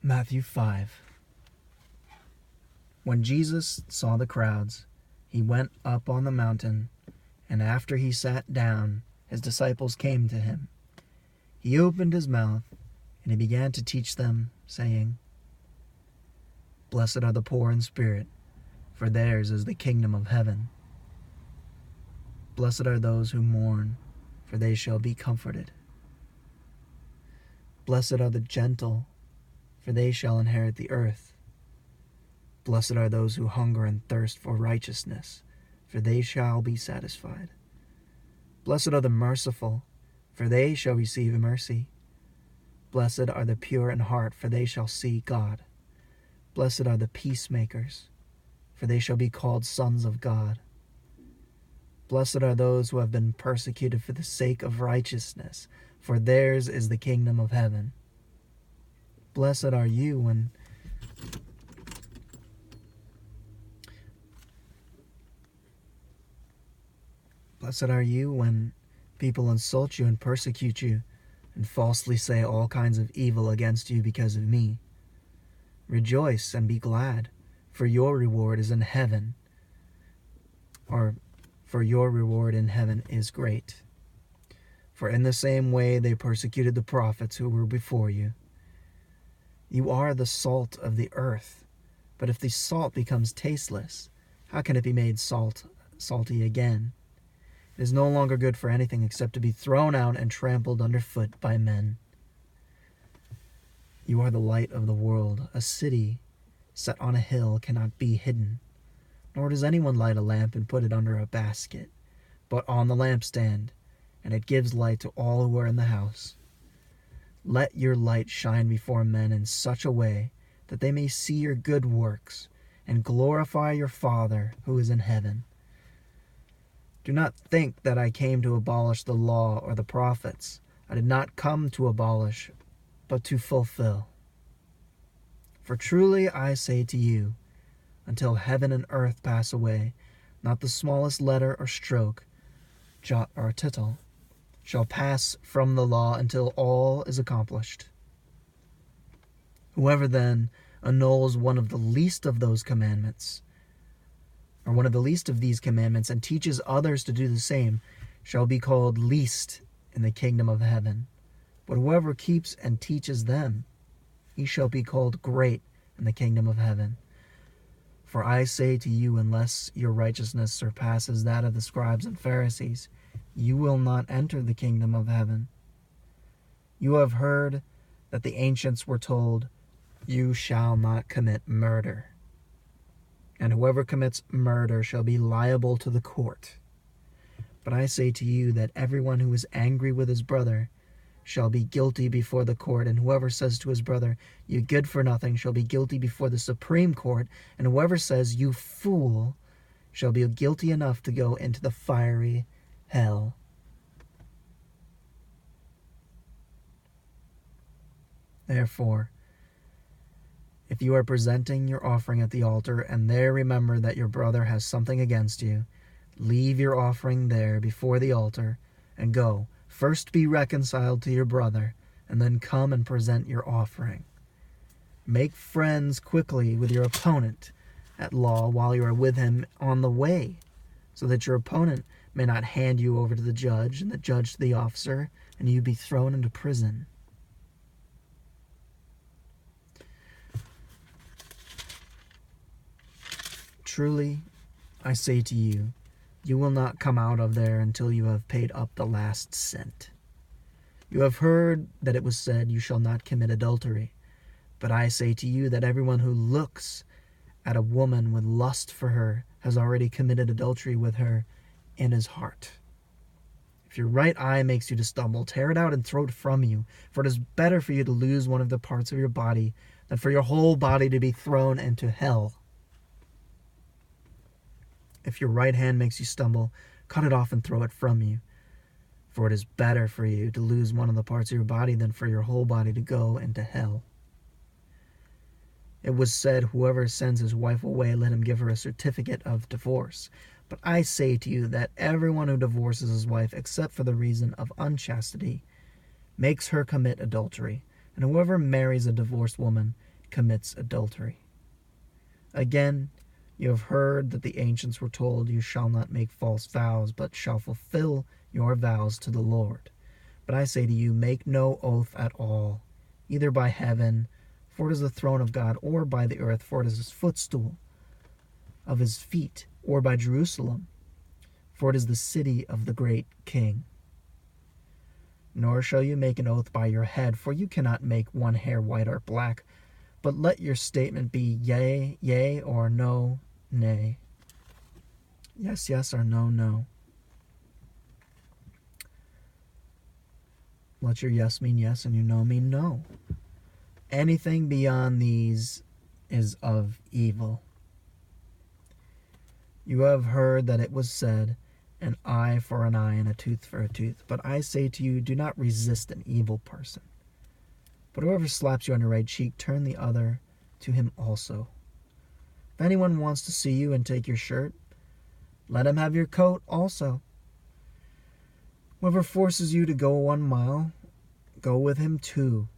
Matthew 5. When Jesus saw the crowds, he went up on the mountain, and after he sat down, his disciples came to him. He opened his mouth, and he began to teach them, saying, Blessed are the poor in spirit, for theirs is the kingdom of heaven. Blessed are those who mourn, for they shall be comforted. Blessed are the gentle, for they shall inherit the earth. Blessed are those who hunger and thirst for righteousness, for they shall be satisfied. Blessed are the merciful, for they shall receive mercy. Blessed are the pure in heart, for they shall see God. Blessed are the peacemakers, for they shall be called sons of God. Blessed are those who have been persecuted for the sake of righteousness, for theirs is the kingdom of heaven. Blessed are you when people insult you and persecute you and falsely say all kinds of evil against you because of me. Rejoice and be glad, for your reward is in heaven, for your reward in heaven is great. For in the same way they persecuted the prophets who were before you. You are the salt of the earth, but if the salt becomes tasteless, how can it be made salty again? It is no longer good for anything except to be thrown out and trampled underfoot by men. You are the light of the world. A city set on a hill cannot be hidden, nor does anyone light a lamp and put it under a basket, but on the lampstand, and it gives light to all who are in the house. Let your light shine before men in such a way that they may see your good works and glorify your Father who is in heaven. Do not think that I came to abolish the law or the prophets. I did not come to abolish, but to fulfill. For truly I say to you, until heaven and earth pass away, not the smallest letter or stroke, jot or tittle, shall pass from the law until all is accomplished. Whoever then annuls one of the least of those commandments, or one of the least of these commandments, and teaches others to do the same, shall be called least in the kingdom of heaven. But whoever keeps and teaches them, he shall be called great in the kingdom of heaven. For I say to you, unless your righteousness surpasses that of the scribes and Pharisees, you will not enter the kingdom of heaven. You have heard that the ancients were told, you shall not commit murder. And whoever commits murder shall be liable to the court. But I say to you that everyone who is angry with his brother shall be guilty before the court, and whoever says to his brother, you good for nothing, shall be guilty before the Supreme Court, and whoever says, you fool, shall be guilty enough to go into the fiery hell. Therefore, if you are presenting your offering at the altar, and there remember that your brother has something against you, leave your offering there before the altar, and go. First be reconciled to your brother, and then come and present your offering. Make friends quickly with your opponent at law while you are with him on the way, so that your opponent may not hand you over to the judge, and the judge to the officer, and you be thrown into prison. Truly, I say to you, you will not come out of there until you have paid up the last cent. You have heard that it was said, you shall not commit adultery. But I say to you that everyone who looks at a woman with lust for her has already committed adultery with her in his heart. If your right eye makes you to stumble, tear it out and throw it from you. For it is better for you to lose one of the parts of your body than for your whole body to be thrown into hell. If your right hand makes you stumble, cut it off and throw it from you. For it is better for you to lose one of the parts of your body than for your whole body to go into hell. It was said, whoever sends his wife away, let him give her a certificate of divorce. But I say to you that everyone who divorces his wife, except for the reason of unchastity, makes her commit adultery. And whoever marries a divorced woman commits adultery. Again, you have heard that the ancients were told, you shall not make false vows, but shall fulfill your vows to the Lord. But I say to you, make no oath at all, either by heaven, for it is the throne of God, or by the earth, for it is his footstool of his feet, or by Jerusalem, for it is the city of the great King. Nor shall you make an oath by your head, for you cannot make one hair white or black, but let your statement be yea, yea, or no, nay. Yes, yes, or no, no. Let your yes mean yes and your no mean no. Anything beyond these is of evil. You have heard that it was said, an eye for an eye and a tooth for a tooth. But I say to you, do not resist an evil person. But whoever slaps you on your right cheek, turn the other to him also. If anyone wants to see you and take your shirt, let him have your coat also. Whoever forces you to go 1 mile, go with him 2.